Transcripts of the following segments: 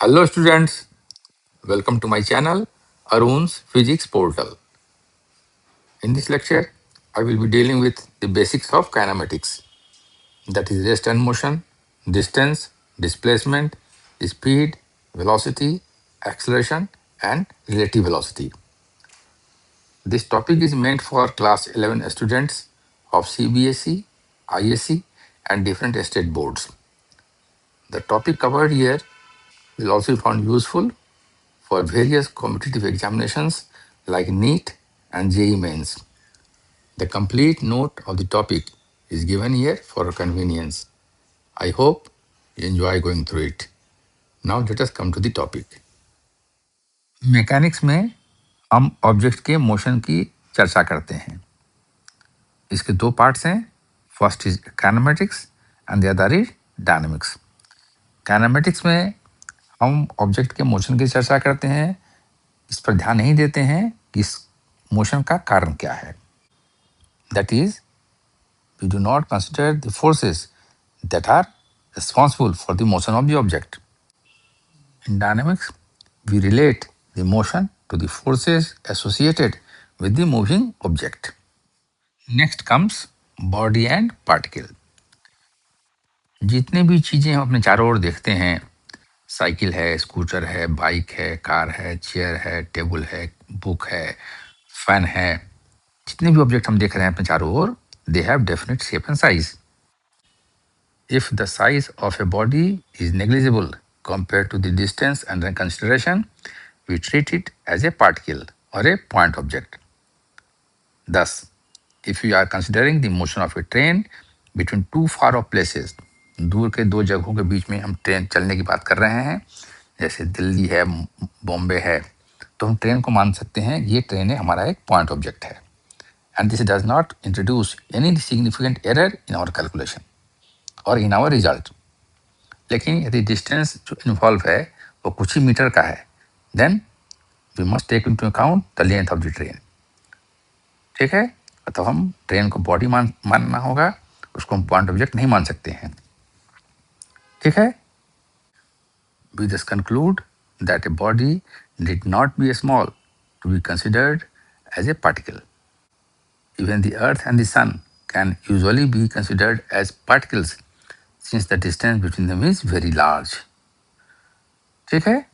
Hello students, welcome to my channel Arun's Physics Portal. In this lecture, I will be dealing with the basics of kinematics, that is rest and motion, distance, displacement, speed, velocity, acceleration and relative velocity. This topic is meant for class 11 students of CBSE, ISE and different state boards. The topic covered here will also be found useful for various competitive examinations like NEET and JEE Mains. The complete note of the topic is given here for your convenience. I hope you enjoy going through it. Now let us come to the topic. Mechanics में हम object के motion की चर्चा करते हैं. इसके दो parts हैं. First is kinematics and the other is dynamics. Kinematics में हम ऑब्जेक्ट के मोशन की चर्चा करते हैं. इस पर ध्यान नहीं देते हैं कि इस मोशन का कारण क्या है. That is, we do not consider the forces that are responsible for the motion of the object. In dynamics, we relate the motion to the forces associated with the moving object. Next comes body and particle. जितने भी चीजें हम अपने चारों ओर देखते हैं, cycle है, scooter है, बाइक है, कार है, चेयर है, टेबल है, बुक है, फैन है, जितने भी ऑब्जेक्ट हम देख रहे हैं अपने चारों ओर, they have definite shape and size. If the size of a body is negligible compared to the distance under consideration, we treat it as a particle or a point object. Thus, if we are considering the motion of a train between two far off places, दूर के दो जगहों के बीच में हम train चलने की बात कर रहे हैं, जैसे दिल्ली है, बॉम्बे है, तो हम ट्रेन को मान सकते हैं ये ट्रेन है, हमारा एक पॉइंट ऑब्जेक्ट है. And this does not introduce any significant error in our calculation or in our result. लेकिन यदि डिस्टेंस जो इन्वॉल्व है वो कुछ ही मीटर का है, then we must take into account the length of the train. ठीक है, तो हम ट्रेन को बॉडी मानना होगा, उसको हम पॉइंट ऑब्जेक्ट नहीं मान सकते हैं. ठीक है. We just conclude that a body did not be small to be considered as a particle. Even the Earth and the Sun can usually be considered as particles since the distance between them is very large. ठीक है.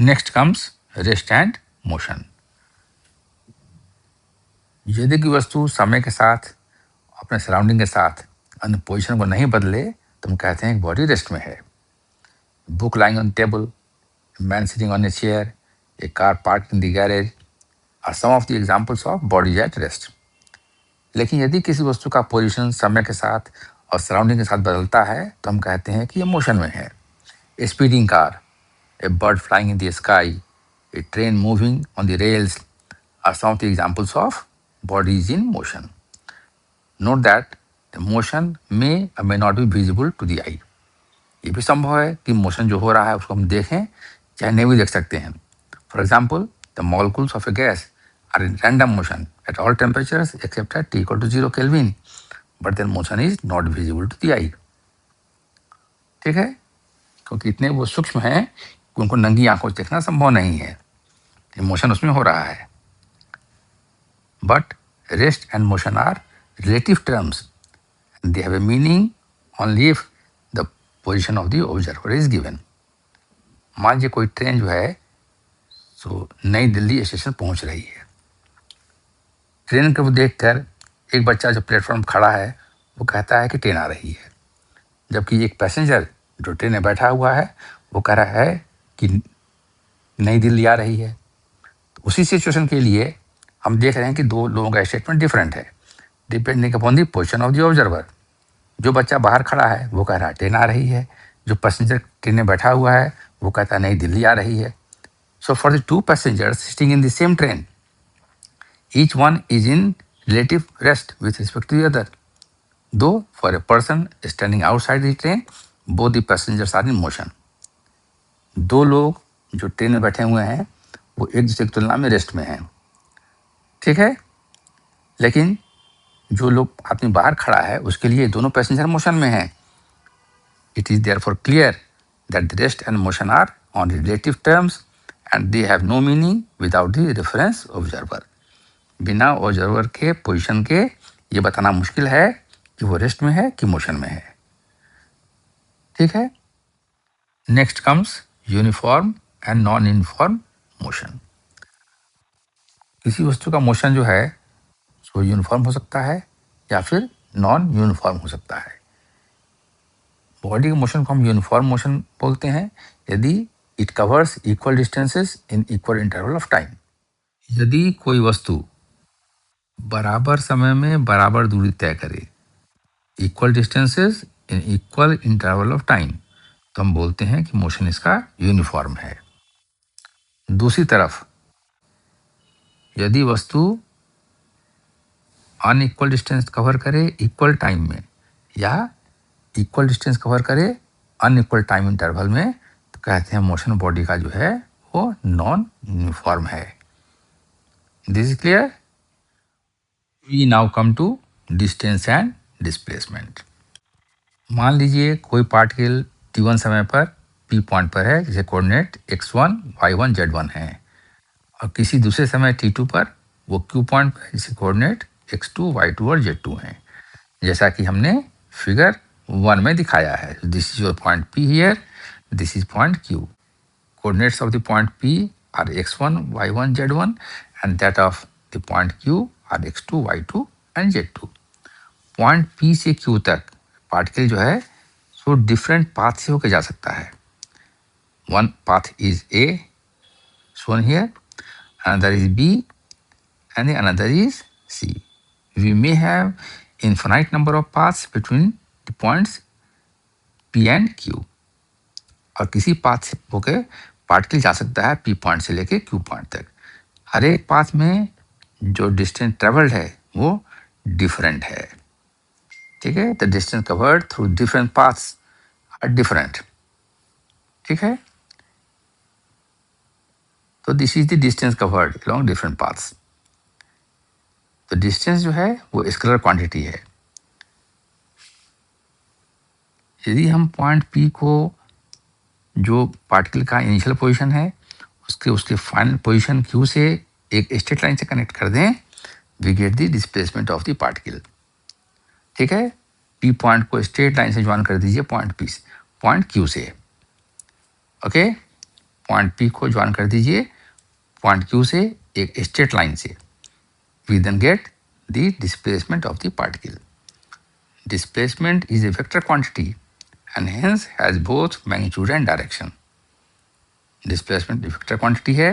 Next comes rest and motion. यदि कोई वस्तु समय के साथ अपने surrounding के साथ अन्य पोजीशन को नहीं बदले तो हम कहते हैं बॉडी रेस्ट में है. Book lying on table, man sitting on a chair, A car park in the garage are some of the examples of bodies at rest. लेकिन यदि किसी वस्तु का पोजीशन समय के साथ और सराउंडिंग के साथ बदलता है तो हम कहते हैं कि ये मोशन में है. A speeding car, a bird flying in the sky, a train moving on the rails are some of the examples of bodies in motion. Note that the motion may or may not be visible to the eye. ये भी संभव है कि motion जो हो रहा है उसको हम देखें चाहे नहीं भी देख सकते हैं. For example, the molecules of a gas are in random motion at all temperatures except at T equal to 0 Kelvin, but their motion is not visible to the eye. ठीक है, क्योंकि इतने वो सूक्ष्म हैं कि उनको नंगी आंखों से देखना संभव नहीं है. ये मोशन उसमें हो रहा है. But rest and motion are relative terms and they have a meaning only if the position of the observer is given. मान लीजिए कोई ट्रेन जो है तो नई दिल्ली स्टेशन पहुंच रही है. ट्रेन को देखकर एक बच्चा जो प्लेटफॉर्म खड़ा है वो कहता है कि ट्रेन आ रही है, जबकि एक पैसेंजर जो ट्रेन में बैठा हुआ है वो कह रहा है कि नई दिल्ली आ रही है. तो उसी सिचुएशन के लिए हम देख रहे हैं कि दो लोगों का स्टेटमेंट डिफरेंट है depending upon the position of the observer. जो बच्चा बाहर खड़ा है वो कह रहा है ट्रेन आ रही है, जो पैसेंजर ट्रेन में बैठा हुआ है वो कहता है नई दिल्ली आ रही है. So for the two passengers sitting in the same train, each one is in relative rest with respect to the other. Though for a person standing outside the train, both the passengers are in motion. दो लोग जो train में बैठे हुए हैं वो एक दूसरे की तुलना में रेस्ट में हैं. ठीक है, लेकिन जो लोग आदमी बाहर खड़ा है उसके लिए दोनों पैसेंजर मोशन में हैं. It is therefore clear that the rest and motion are on relative terms and they have no meaning without the reference observer. बिना ऑब्जर्वर के पोजीशन के ये बताना मुश्किल है कि वो रेस्ट में है कि मोशन में है. ठीक है. Next comes uniform and non uniform motion. किसी वस्तु का मोशन जो है वो यूनिफॉर्म हो सकता है या फिर नॉन यूनिफॉर्म हो सकता है. बॉडी के मोशन को हम यूनिफॉर्म मोशन बोलते हैं यदि it covers equal distances in equal interval of time. यदि कोई वस्तु बराबर समय में बराबर दूरी तय करे, equal distances in equal interval of time, तो हम बोलते हैं कि मोशन इसका यूनिफॉर्म है. दूसरी तरफ यदि वस्तु अनइक्वल डिस्टेंस कवर करे इक्वल टाइम में या इक्वल डिस्टेंस कवर करे अनइक्वल टाइम इंटरवल में, तो कहते हैं मोशन बॉडी का जो है वो नॉन यूनिफॉर्म है. This is clear. We now come to distance and displacement. मान लीजिए कोई पार्टिकल t1 समय पर p पॉइंट पर है, जैसे कोऑर्डिनेट x1 y1 z1 है, और किसी दूसरे समय t2 पर वो q पॉइंट पर जिसे कोऑर्डिनेट x2 y2 और z2 हैं, जैसा कि हमने फिगर 1 में दिखाया है. This is your point p here, this is point q. Coordinates of the point p are x1 y1 z1 and that of the point q are x2 y2 and z2. Point p से q तक particle जो है so different path से होकर जा सकता है. One path is a shown here, another is b and the another is c. We may have infinite number of paths between the points p and q. और किसी path से होकर particle जा सकता है p पॉइंट से लेके q point तक. हर एक पाथ में जो डिस्टेंस ट्रेवल्ड है वो डिफरेंट है. ठीक है. The distance covered through different paths are different. ठीक है. तो this is the distance covered along different paths. तो डिस्टेंस जो है वो स्केलर क्वांटिटी है. यदि हम पॉइंट P को जो पार्टिकल का इनिशियल पोजीशन है उसके फाइनल पोजीशन Q से एक स्ट्रेट लाइन से कनेक्ट कर दें, we get the displacement of the particle. ठीक है. P पॉइंट को स्ट्रेट लाइन से ज्वाइन कर दीजिए पॉइंट Q से. ओके. पॉइंट P को ज्वाइन कर दीजिए पॉइंट Q से एक स्ट्रेट लाइन से. We then get the displacement of the particle. Displacement is a vector quantity and hence has both magnitude and direction. Displacement a vector quantity है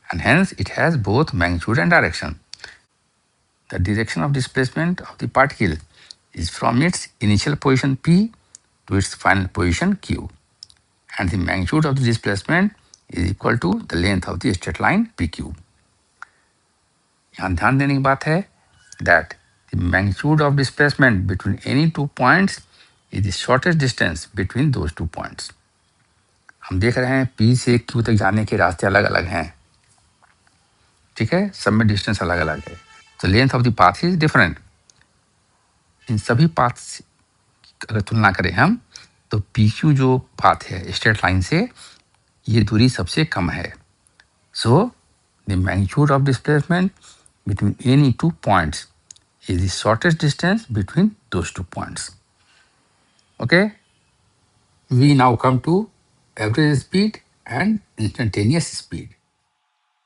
and hence it has both magnitude and direction. The direction of displacement of the particle is from its initial position P to its final position Q, and the magnitude of the displacement is equal to the length of the straight line PQ. यहाँ ध्यान देने की बात है that the magnitude of displacement between any two points is the shortest distance between those two points. हम देख रहे हैं P से Q तक जाने के रास्ते अलग अलग हैं. ठीक है. सब में डिस्टेंस अलग अलग है. तो length of the path is different. इन सभी पाथ अगर तुलना करें हम तो PQ जो पाथ है स्ट्रेट लाइन से ये दूरी सबसे कम है. So the magnitude of displacement between any two points is the shortest distance between those two points. Okay. We now come to average speed and instantaneous speed.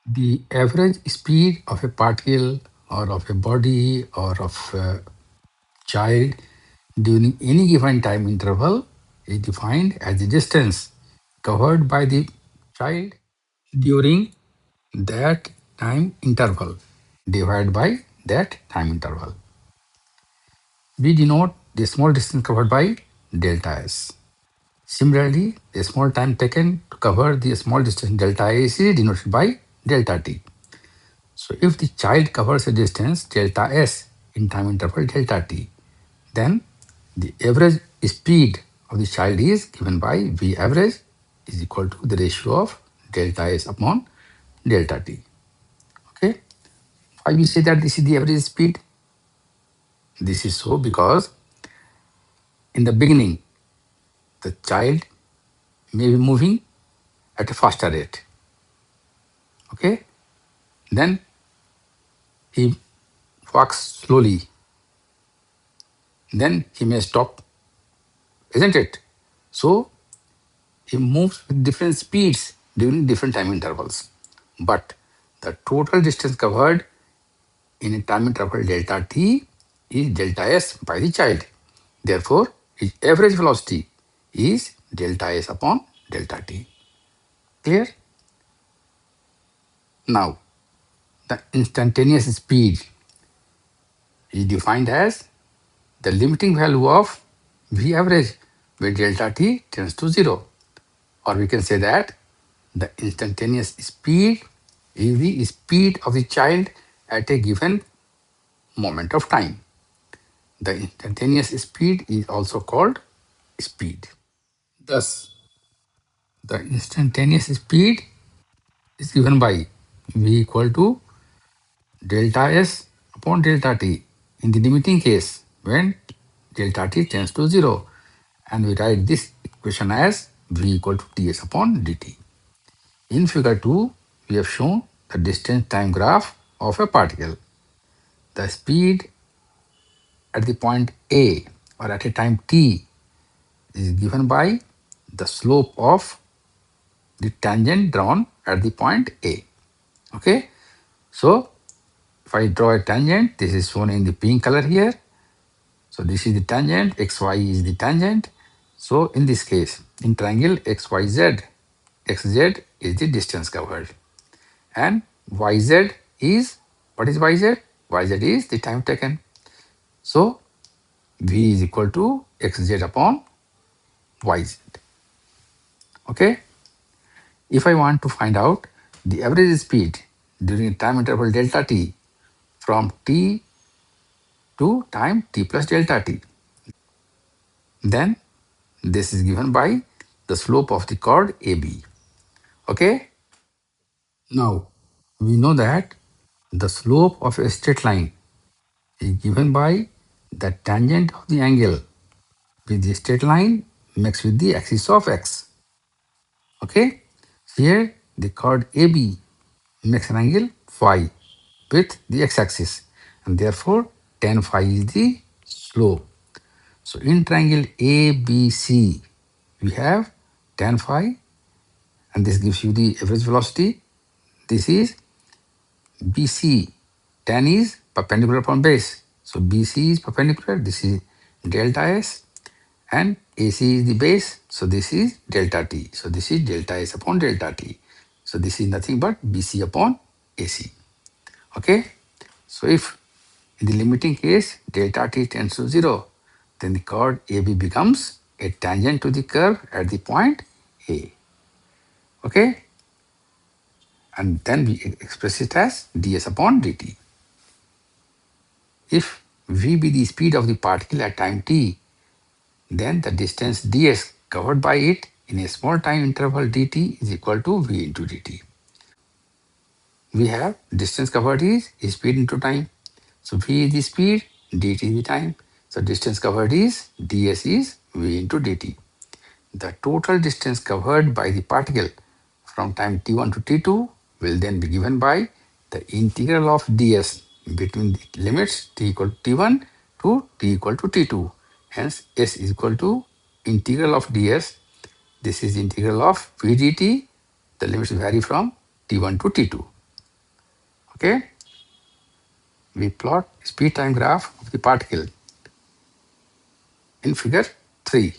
The average speed of a particle or of a body or of a child during any given time interval is defined as the distance covered by the child during that time interval divided by that time interval. We denote the small distance covered by delta s. Similarly, the small time taken to cover the small distance delta s is denoted by delta t. So if the child covers a distance delta s in time interval delta t, then the average speed of the child is given by v average is equal to the ratio of delta s upon delta t. Okay. Why we say that this is the average speed? This is so because in the beginning, the child may be moving at a faster rate. Okay? Then he walks slowly. Then he may stop, isn't it? So he moves with different speeds during different time intervals. But the total distance covered in a time interval delta t is delta s by the child. Therefore, his average velocity is delta s upon delta t. Clear? Now, the instantaneous speed is defined as the limiting value of V average where delta t tends to 0. Or we can say that the instantaneous speed is the speed of the child at a given moment of time. The instantaneous speed is also called speed. Thus, the instantaneous speed is given by V equal to delta S upon delta T in the limiting case when delta T tends to 0. And we write this equation as V equal to ds upon dt. In figure 2, we have shown the distance time graph of a particle. The speed at the point A or at a time t is given by the slope of the tangent drawn at the point A. Okay, so if I draw a tangent, this is shown in the pink color here. So this is the tangent, xy is the tangent. So in this case, in triangle xyz, xz is the distance covered. And yz is, what is yz? Yz is the time taken. So v is equal to xz upon yz. Okay. If I want to find out the average speed during time interval delta t from t to time t plus delta t, then this is given by the slope of the chord AB. Okay. Now we know that the slope of a straight line is given by the tangent of the angle with the straight line mixed with the axis of x. Okay. Here the chord AB makes an angle phi with the x-axis and therefore tan phi is the slope. So in triangle ABC we have tan phi and this gives you the average velocity. This is BC. Tan is perpendicular upon base. So BC is perpendicular. This is delta S and AC is the base. So this is delta T. So this is delta S upon delta T. So this is nothing but BC upon AC. Okay. So if in the limiting case delta T tends to 0, then the chord AB becomes a tangent to the curve at the point A. Okay. And then we express it as ds upon dt. If v be the speed of the particle at time t, then the distance ds covered by it in a small time interval dt is equal to v into dt. We have distance covered is speed into time. So v is the speed, dt is the time. So distance covered is ds is v into dt. The total distance covered by the particle from time t1 to t2 will then be given by the integral of ds between the limits t equal to t1 to t equal to t2. Hence, s is equal to integral of ds. This is integral of v dt. The limits vary from t1 to t2. Okay. We plot speed time graph of the particle in figure 3.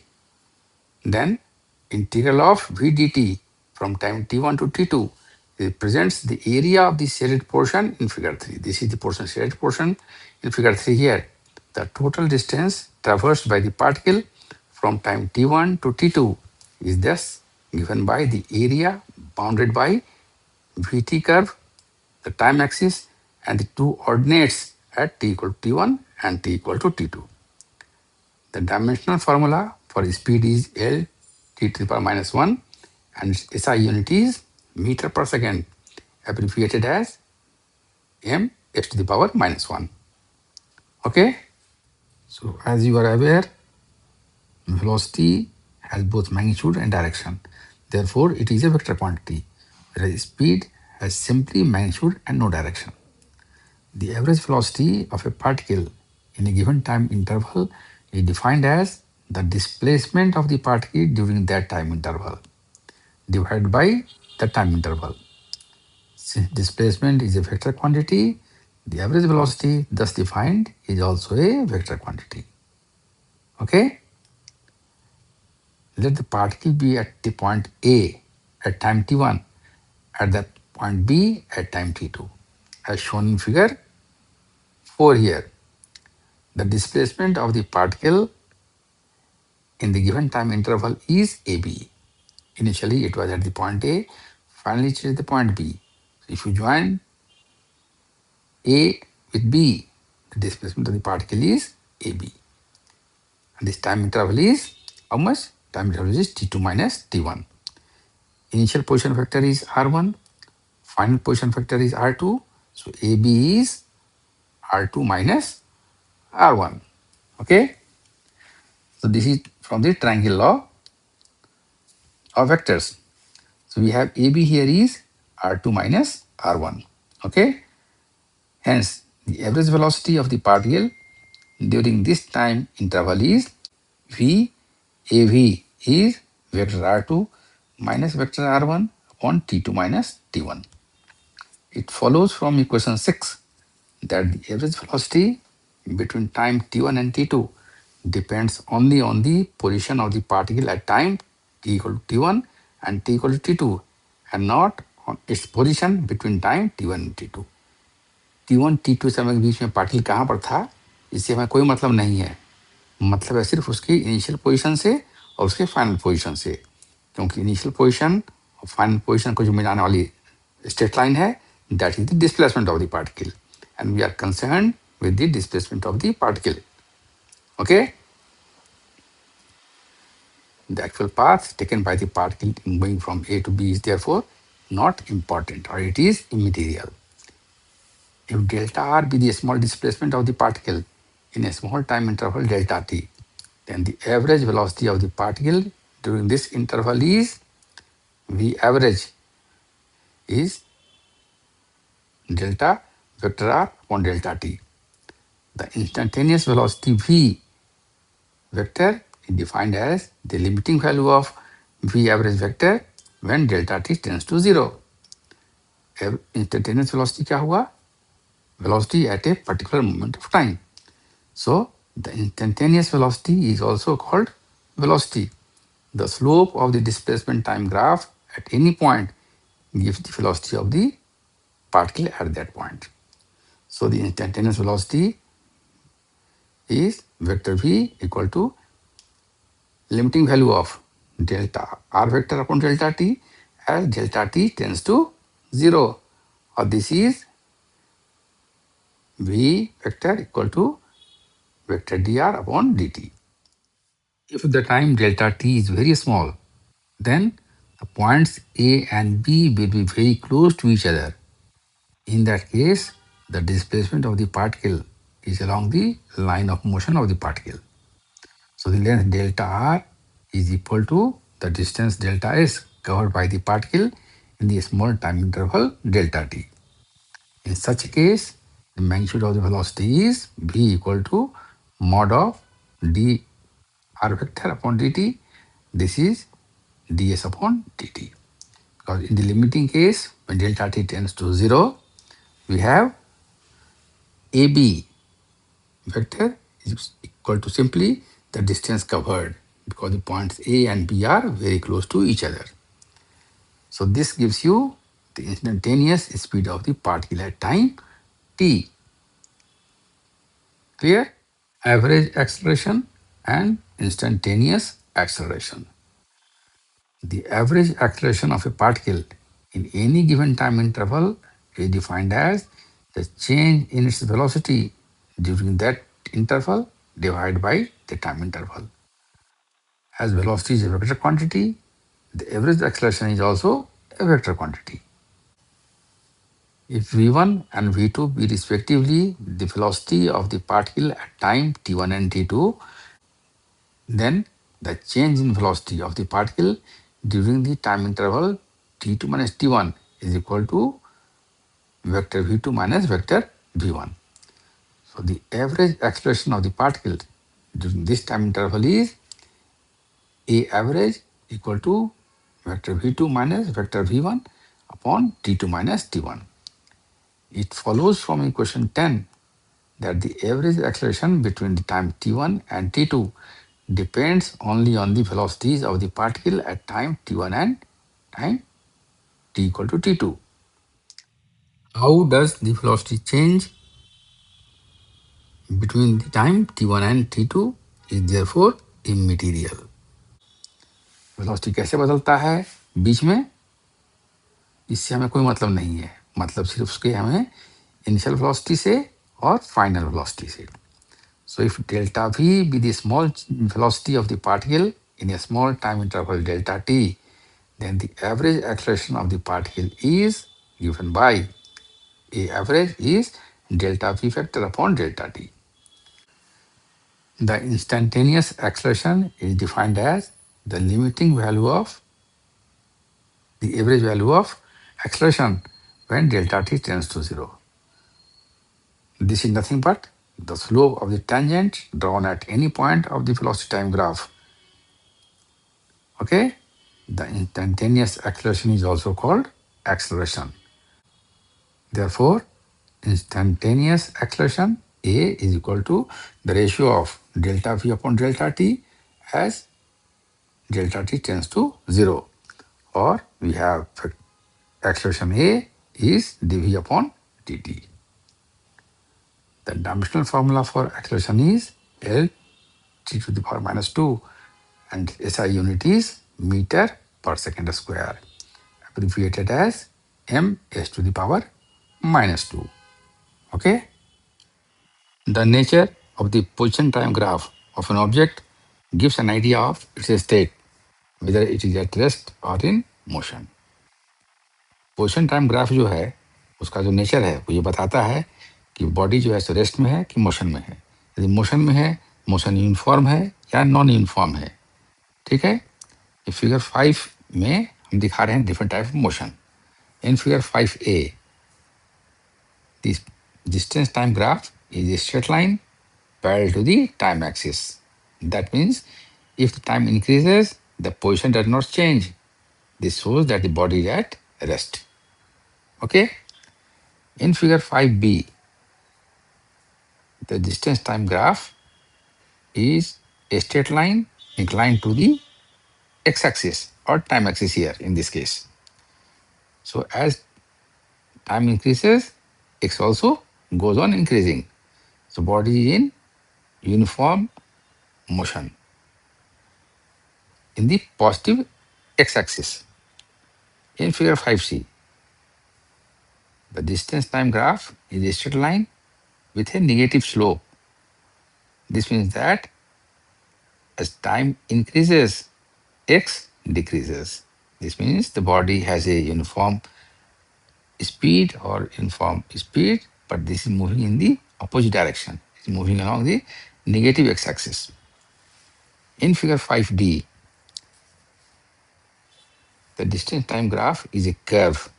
Then integral of v dt from time t1 to t2 represents the area of the shaded portion in figure 3. This is the portion shaded portion in figure 3 here. The total distance traversed by the particle from time t1 to t2 is thus given by the area bounded by vt curve, the time axis, and the two ordinates at t equal to t1 and t equal to t2. The dimensional formula for speed is L t to the power minus 1 and its SI unit is meter per second, abbreviated as m h to the power minus 1. Okay. So as you are aware, velocity has both magnitude and direction. Therefore, it is a vector quantity, whereas speed has simply magnitude and no direction. The average velocity of a particle in a given time interval is defined as the displacement of the particle during that time interval divided by the time interval. Since displacement is a vector quantity, the average velocity thus defined is also a vector quantity. Okay? Let the particle be at the point A at time t1, at the point B at time t2, as shown in figure 4 here. The displacement of the particle in the given time interval is AB. Initially, it was at the point A, finally it is at the point B. If you join A with B, the displacement of the particle is AB. And this time interval is how much? Time interval is t2 minus t1. Initial position vector is r1, final position vector is r2. So AB is r2 minus r1. Okay? So this is from the triangle law of vectors. So we have AB here is r2 minus r1. Okay? Hence, the average velocity of the particle during this time interval is V. AV is vector r2 minus vector r1 upon t2 minus t1. It follows from equation 6 that the average velocity between time t1 and t2 depends only on the position of the particle at time t equal to t1 and t equal to t2 and not on its position between time t1 and t2. t1 t2 समय के बीच में particle कहाँ पर था इससे हमें कोई मतलब नहीं है, मतलब है सिर्फ उसकी इनिशियल पोजीशन से और उसके फाइनल पोजीशन से, क्योंकि इनिशियल पोजीशन और फाइनल पोजीशन को जो मिलाने वाली स्ट्रेट लाइन है that is the displacement of the particle and we are concerned with the displacement of the particle. Okay? The actual path taken by the particle in going from A to B is therefore not important or it is immaterial. If delta r be the small displacement of the particle in a small time interval delta t, then the average velocity of the particle during this interval is V average is delta vector r upon delta t. The instantaneous velocity V vector is defined as the limiting value of V average vector when delta t tends to 0. Instantaneous velocity क्या हुआ? Velocity at a particular moment of time. So the instantaneous velocity is also called velocity. The slope of the displacement time graph at any point gives the velocity of the particle at that point. So the instantaneous velocity is vector v equal to limiting value of delta r vector upon delta t as delta t tends to 0, or this is v vector equal to vector dr upon dt. If the time delta t is very small, then the points A and B will be very close to each other. In that case, the displacement of the particle is along the line of motion of the particle. So the length delta r is equal to the distance delta s covered by the particle in the small time interval delta t. In such a case, the magnitude of the velocity is v equal to mod of d r vector upon dt. This is ds upon dt. Because in the limiting case, when delta t tends to 0, we have AB vector is equal to simply the distance covered because the points A and B are very close to each other. So this gives you the instantaneous speed of the particle at time t. Clear? Average acceleration and instantaneous acceleration. The average acceleration of a particle in any given time interval is defined as the change in its velocity during that interval divided by the time interval. As velocity is a vector quantity, the average acceleration is also a vector quantity. If v1 and v2 be respectively the velocity of the particle at time t1 and t2, then the change in velocity of the particle during the time interval t2 minus t1 is equal to vector v2 minus vector v1. So the average acceleration of the particle during this time interval is A average equal to vector v2 minus vector v1 upon t2 minus t1. It follows from equation 10 that the average acceleration between the time t1 and t2 depends only on the velocities of the particle at time t1 and time t equal to t2. How does the velocity change between the time t1 and t2 is therefore immaterial. Velocity कैसे बदलता है बीच में, इससे हमें कोई मतलब नहीं है, मतलब सिर्फ उसके हमें इनिशियल वेलोसिटी से और फाइनल वेलोसिटी से. So if delta v be the small velocity of the particle in a small time interval delta t, then the average acceleration of the particle is given by A average is delta v vector upon delta t. The instantaneous acceleration is defined as the limiting value of the average value of acceleration when delta t tends to 0. This is nothing but the slope of the tangent drawn at any point of the velocity time graph. Okay? The instantaneous acceleration is also called acceleration. Therefore, instantaneous acceleration A is equal to the ratio of delta v upon delta t as delta t tends to 0. Or we have acceleration A is dv upon dt. The dimensional formula for acceleration is L t to the power minus 2 and SI unit is meter per second square, abbreviated as ms to the power minus 2. Okay? The nature of the position time graph of an object gives an idea of its state, whether it is at rest or in motion. Position time graph जो है उसका जो nature है वो ये बताता है कि बॉडी जो है सो रेस्ट में है कि मोशन में है. यदि मोशन में है, मोशन यूनिफॉर्म है या नॉन यूनिफॉर्म है. ठीक है. फिगर 5 में हम दिखा रहे हैं different type of motion. In figure 5A this distance time graph is a straight line parallel to the time axis. That means if the time increases, the position does not change. This shows that the body is at rest. Okay? In figure 5B, the distance time graph is a straight line inclined to the x-axis or time axis here in this case. So as time increases, x also goes on increasing. So body is in uniform motion in the positive x-axis. In figure 5C, the distance time graph is a straight line with a negative slope. This means that as time increases, x decreases. This means the body has a uniform speed or uniform speed, but this is moving in the opposite direction. It's moving along the negative x-axis. In figure 5D, the distance time graph is a curve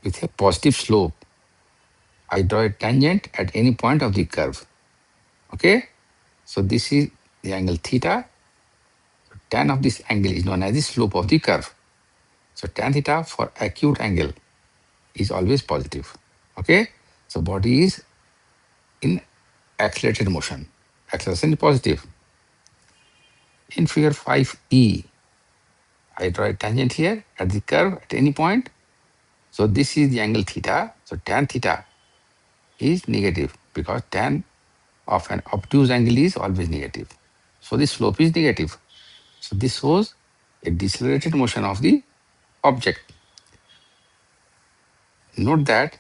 with a positive slope. I draw a tangent at any point of the curve. Okay? So this is the angle theta. So tan of this angle is known as the slope of the curve. So tan theta for acute angle is always positive. Okay? So body is in accelerated motion. Acceleration is positive. In figure 5E, I draw a tangent here at the curve at any point. So this is the angle theta. So tan theta is negative because tan of an obtuse angle is always negative. So the slope is negative. So this shows a decelerated motion of the object. Note that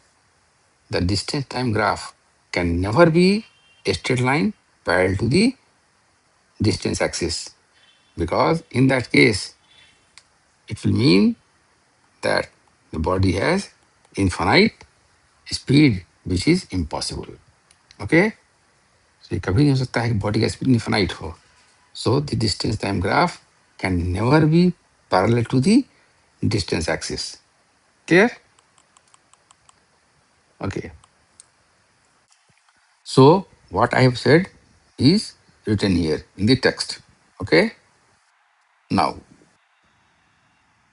the distance time graph can never be a straight line parallel to the distance axis, because in that case it will mean that the body has infinite speed, which is impossible. Okay? So ये कभी नहीं हो सकता है कि body का speed infinite हो. So the distance time graph can never be parallel to the distance axis. Clear? Okay. So what I have said is written here in the text. Okay. Now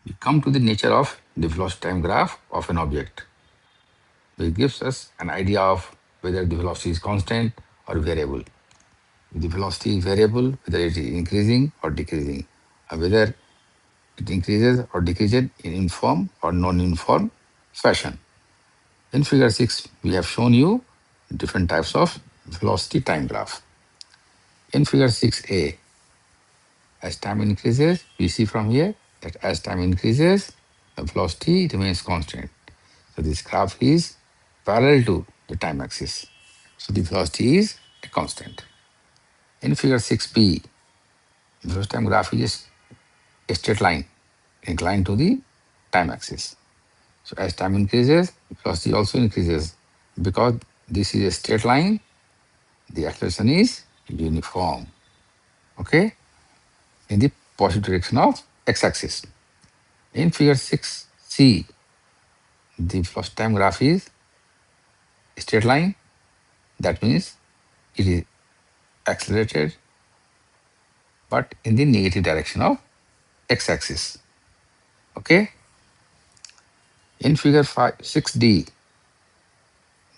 we come to the nature of the velocity time graph of an object, which gives us an idea of whether the velocity is constant or variable. If the velocity is variable, whether it is increasing or decreasing, or whether it increases or decreases in uniform or non-uniform fashion. In figure 6, we have shown you different types of velocity time graph. In figure 6a, as time increases, we see from here that as time increases, the velocity remains constant. So this graph is parallel to the time axis. So the velocity is a constant. In figure 6b, the velocity time graph is a straight line inclined to the time axis. So as time increases, velocity also increases. Because this is a straight line, the acceleration is uniform. Okay? In the positive direction of x-axis. In figure 6c, the velocity time graph is a straight line. That means it is accelerated, but in the negative direction of x-axis. Okay? In figure 6d,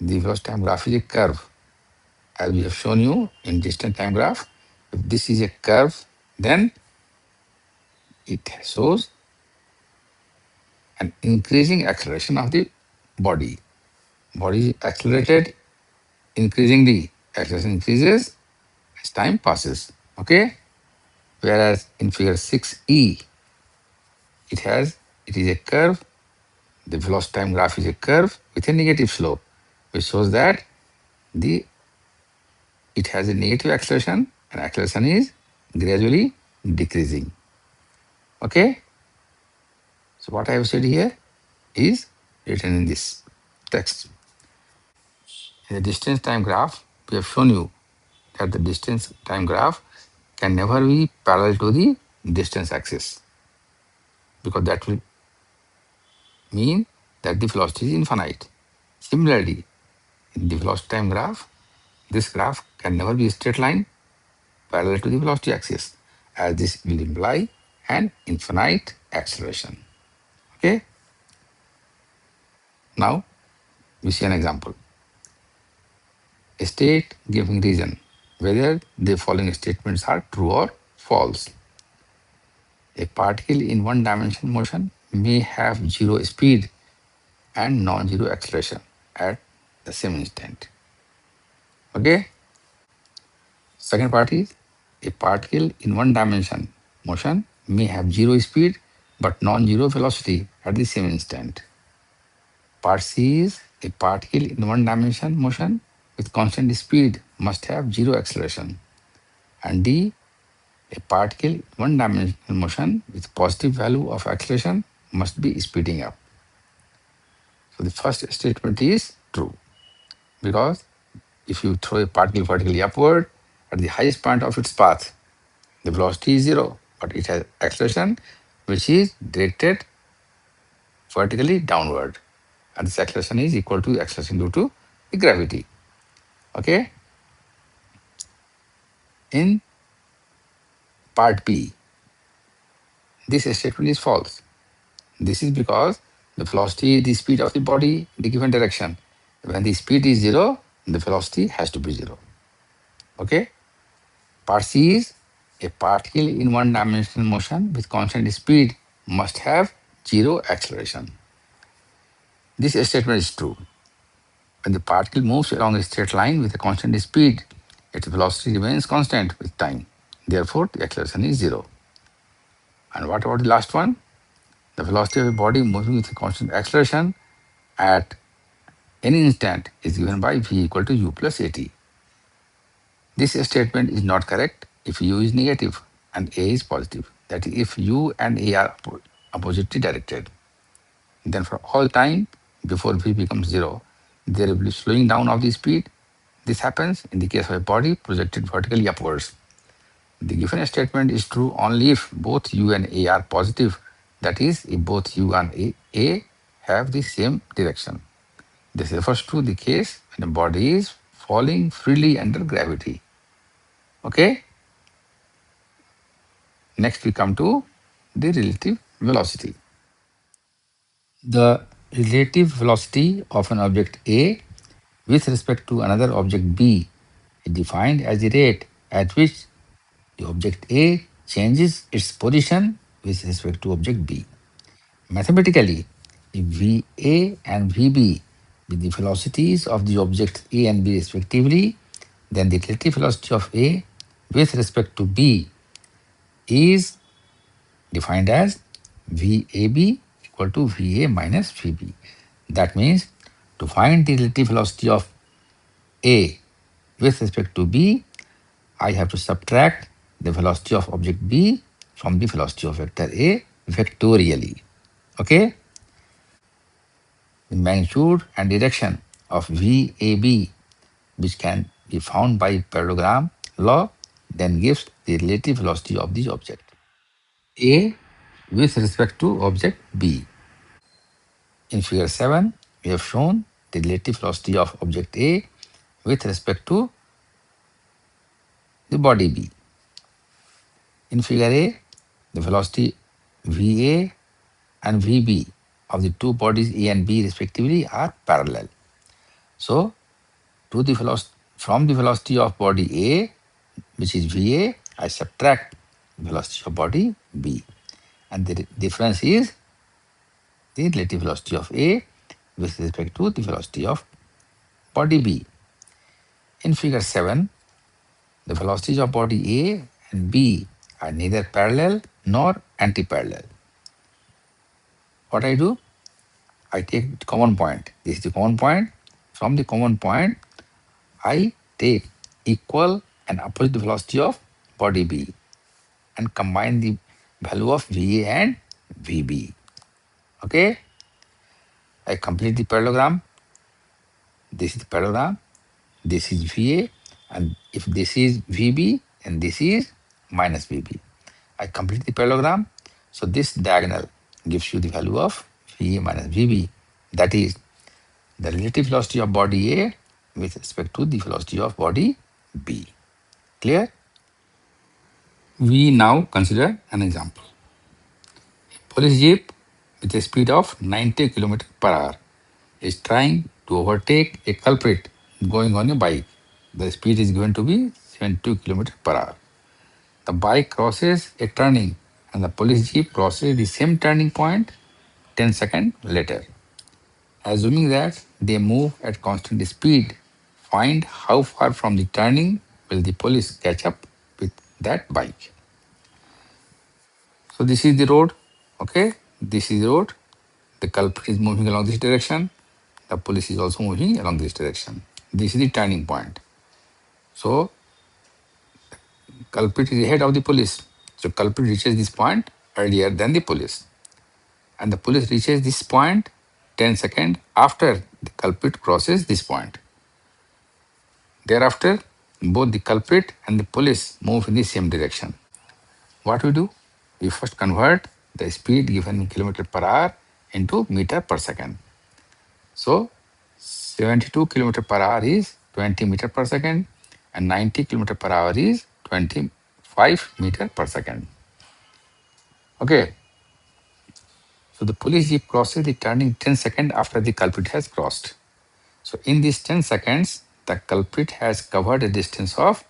the velocity time graph is a curve. As we have shown you in distance time graph, if this is a curve, then it shows an increasing acceleration of the body. Body is accelerated, increasingly. Acceleration increases as time passes. Okay? Whereas in figure 6e, it is a curve. The velocity time graph is a curve with a negative slope, which shows that the it has a negative acceleration and acceleration is gradually decreasing. Okay? So what I have said here is written in this text. In the distance time graph, we have shown you that the distance time graph can never be parallel to the distance axis, because that will mean that the velocity is infinite. Similarly, in the velocity time graph, this graph can never be a straight line parallel to the velocity axis, as this will imply an infinite acceleration. Okay? Now, we see an example. A state giving reason whether the following statements are true or false. A particle in one dimension motion may have zero speed and non-zero acceleration at the same instant. Okay? Second part is a particle in one dimension motion may have zero speed but non-zero velocity at the same instant. Part C is a particle in one dimension motion with constant speed must have zero acceleration. And D, a particle in one dimensional motion with positive value of acceleration must be speeding up. So the first statement is true, because if you throw a particle vertically upward at the highest point of its path, the velocity is zero, but it has acceleration which is directed vertically downward. And this acceleration is equal to acceleration due to the gravity. Okay? In part B, this statement is false. This is because the velocity is the speed of the body in the given direction. When the speed is zero, the velocity has to be zero. Okay? Part C is a particle in one dimensional motion with constant speed must have zero acceleration. This statement is true. When the particle moves along a straight line with a constant speed, its velocity remains constant with time. Therefore, the acceleration is zero. And what about the last one? The velocity of a body moving with a constant acceleration at any instant is given by v equal to u plus at. This statement is not correct if u is negative and a is positive. That is, if u and a are oppositely directed. Then for all time, before v becomes zero, there will be slowing down of the speed. This happens in the case of a body projected vertically upwards. The given statement is true only if both U and A are positive. That is, if both U and A have the same direction. This refers to the case when a body is falling freely under gravity. Okay? Next, we come to the relative velocity. The relative velocity of an object A with respect to another object B is defined as the rate at which the object A changes its position with respect to object B. Mathematically, if VA and VB be the velocities of the objects A and B respectively, then the relative velocity of A with respect to B is defined as VAB equal to VA minus VB. That means to find the relative velocity of A with respect to B, I have to subtract the velocity of object B from the velocity of vector A vectorially. Okay? The magnitude and direction of VAB, which can be found by parallelogram law, then gives the relative velocity of the object A with respect to object B. In figure 7, we have shown the relative velocity of object A with respect to the body B. In figure A, the velocity VA and VB of the two bodies A and B respectively are parallel. So, from the velocity of body A, which is VA, I subtract velocity of body B. And the difference is the relative velocity of A with respect to the velocity of body B. In figure 7, the velocities of body A and B are neither parallel nor anti-parallel. What I do? I take the common point. This is the common point. From the common point, I take equal and opposite velocity of body B and combine the value of VA and VB. Okay? I complete the parallelogram. This is the parallelogram. This is VA. And if this is VB, and this is minus VB. I complete the parallelogram. So this diagonal gives you the value of VA minus VB. That is the relative velocity of body A with respect to the velocity of body B. Clear? We now consider an example. Police jeep with a speed of 90 km per hour is trying to overtake a culprit going on a bike. The speed is going to be 72 km per hour. The bike crosses a turning and the police jeep crosses the same turning point 10 seconds later. Assuming that they move at constant speed, find how far from the turning will the police catch up with that bike. So this is the road, okay? This is the road. The culprit is moving along this direction. The police is also moving along this direction. This is the turning point. So culprit is ahead of the police. So culprit reaches this point earlier than the police. And the police reaches this point 10 seconds after the culprit crosses this point. Thereafter, both the culprit and the police move in the same direction. What we do? We first convert the speed given in kilometer per hour into meter per second. So 72 km per hour is 20 meter per second and 90 km per hour is 25 meter per second. Okay. So the police jeep crosses the turning 10 seconds after the culprit has crossed. So in these 10 seconds, the culprit has covered a distance of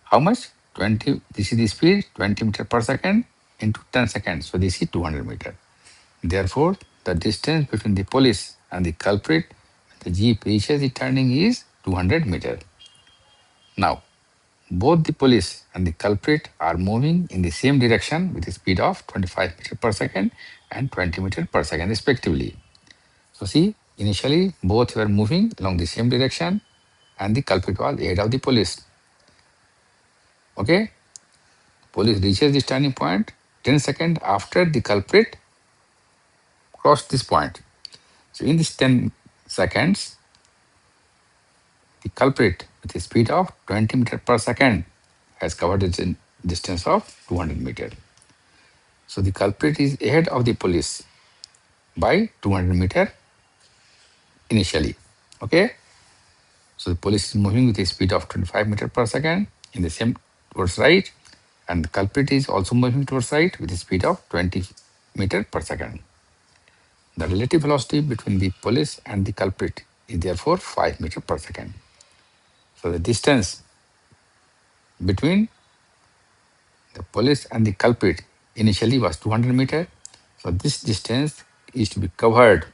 how much? 20, this is the speed, 20 meter per second into 10 seconds. So this is 200 meter. Therefore, the distance between the police and the culprit when the jeep reaches the turning is 200 meter. Now, both the police and the culprit are moving in the same direction with a speed of 25 meter per second and 20 meter per second respectively. So see, initially both were moving along the same direction and the culprit was ahead of the police. Okay? Police reaches this turning point 10 seconds after the culprit crossed this point. So in this 10 seconds, the culprit with a speed of 20 meter per second has covered its distance of 200 meters. So the culprit is ahead of the police by 200 meters initially. Okay. So the police is moving with a speed of 25 meters per second in the same towards right, and the culprit is also moving towards right with a speed of 20 meters per second. The relative velocity between the police and the culprit is therefore 5 meters per second. So the distance between the police and the culprit initially was 200 meters. So this distance is to be covered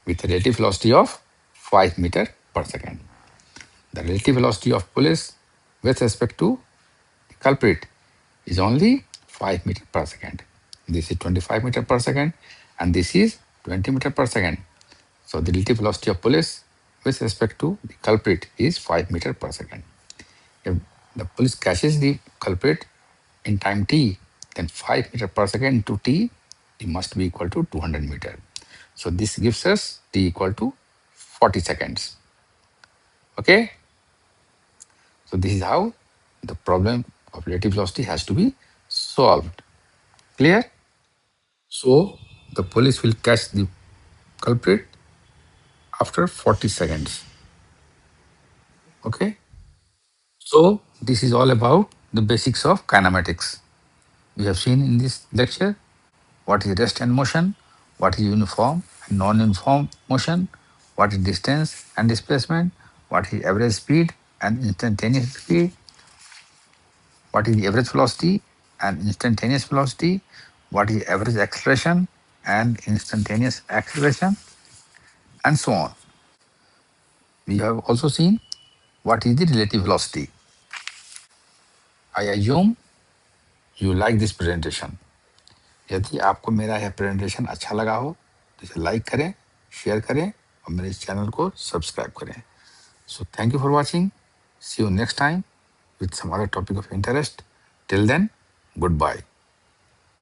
with a relative velocity of 5 meters per second. The relative velocity of police with respect to the culprit is only 5 meters per second. This is 25 meters per second and this is 20 meters per second. So the relative velocity of police with respect to the culprit is 5 meters per second. If the police catches the culprit in time t, then 5 meters per second into t, it must be equal to 200 meters. So this gives us t equal to 40 seconds. Okay. So this is how the problem of relative velocity has to be solved. Clear? So the police will catch the culprit after 40 seconds. Okay. So this is all about the basics of kinematics. We have seen in this lecture what is rest and motion, what is uniform and non-uniform motion, what is distance and displacement, what is average speed and instantaneous speed, what is the average velocity and instantaneous velocity, what is average acceleration and instantaneous acceleration, and so on. We have also seen what is the relative velocity. I assume you like this presentation. यदि आपको मेरा यह presentation अच्छा लगा हो तो इसे like करें, शेयर करें और मेरे इस चैनल को सब्सक्राइब करें. So thank you for watching. See you next time with some other topic of interest. Till then, goodbye.